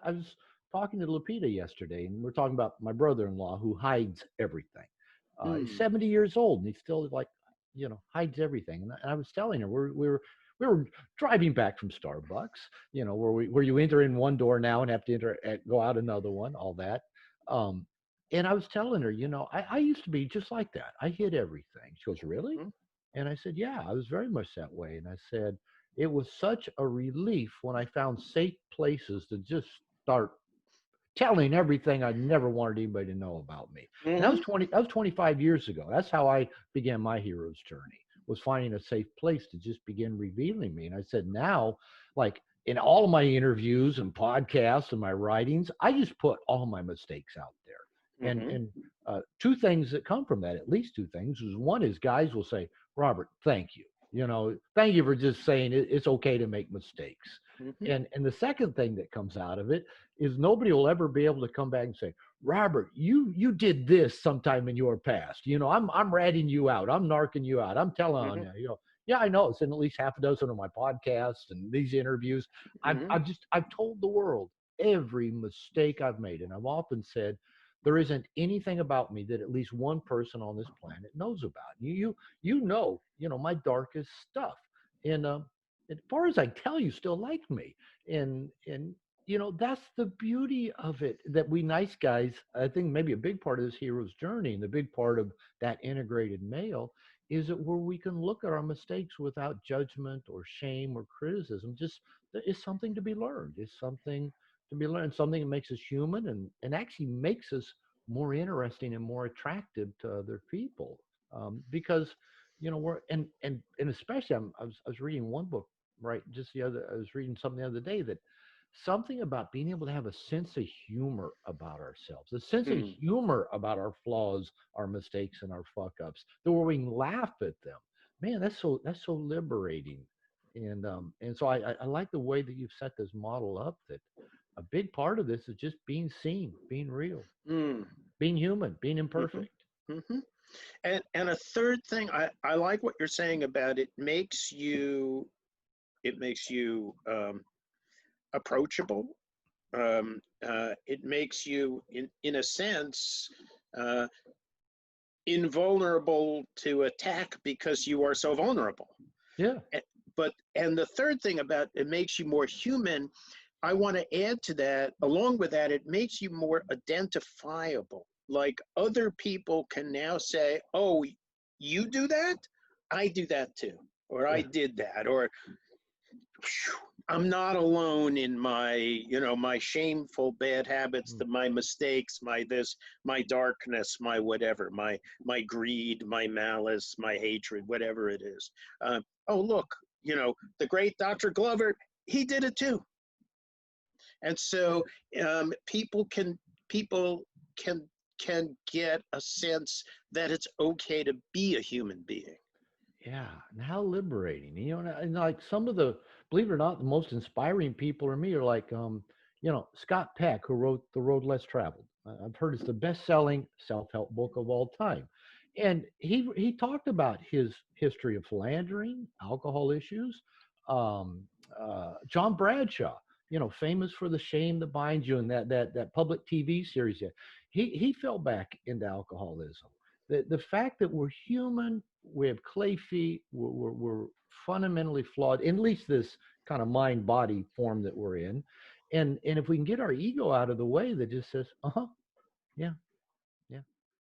I was talking to Lupita yesterday, and we're talking about my brother-in-law who hides everything. He's Mm. 70 years old, and he still like, hides everything. And I was telling her we were driving back from Starbucks, where you enter in one door now and have to go out another one, all that. Um, and I was telling her, I used to be just like that. I hid everything. She goes, really? Mm. And I said, yeah, I was very much that way. And I said, it was such a relief when I found safe places to just start telling everything I never wanted anybody to know about me. And Hmm. that was 25 years ago. That's how I began my hero's journey, was finding a safe place to just begin revealing me. And I said, now, like in all of my interviews and podcasts and my writings, I just put all my mistakes out there. And Hmm. two things that come from that, at least two things, is one is guys will say, Robert, thank you. Thank you for just saying it's okay to make mistakes. Hmm. And the second thing that comes out of it is nobody will ever be able to come back and say, Robert, you did this sometime in your past. I'm ratting you out. I'm narking you out. I'm telling on Hmm. you. Yeah, I know. It's in at least half a dozen of my podcasts and these interviews. Hmm. I've told the world every mistake I've made, and I've often said there isn't anything about me that at least one person on this planet knows about. You know my darkest stuff, and as far as I tell, you still like me, and that's the beauty of it, that we nice guys, I think maybe a big part of this hero's journey and the big part of that integrated male is that where we can look at our mistakes without judgment or shame or criticism. Just is something to be learned, is something to be learned, something that makes us human, and actually makes us more interesting and more attractive to other people, because we're and especially I was reading one book, right, just the other I was reading something the other day, that something about being able to have a sense of humor about ourselves, a sense of Mm. humor about our flaws, our mistakes, and our fuck ups, that where we can laugh at them. Man, that's so liberating. And so I like the way that you've set this model up, that a big part of this is just being seen, being real, Mm. being human, being Hmm. imperfect. Hmm. And a third thing, I like what you're saying about it makes you approachable. It makes you in a sense uh, invulnerable to attack because you are so vulnerable. Yeah. But the third thing about it makes you more human. I want to add to that, along with that, it makes you more identifiable. Like other people can now say, oh, you do that? I do that too. Or I Yeah. did that. Or I'm not alone in my shameful bad habits, Mm. my mistakes, my this, my darkness, my whatever, my greed, my malice, my hatred, whatever it is. Oh, look, the great Dr. Glover, he did it too. And so people can can get a sense that it's okay to be a human being. Yeah, and how liberating. And like some of the, believe it or not, the most inspiring people are me are like, Scott Peck, who wrote The Road Less Traveled. I've heard it's the best-selling self-help book of all time. And he talked about his history of philandering, alcohol issues. Um, John Bradshaw, famous for The Shame That Binds You, and that public TV series. He fell back into alcoholism. The fact that we're human, we have clay feet, we're fundamentally flawed, in at least this kind of mind body form that we're in. And if we can get our ego out of the way that just says, yeah,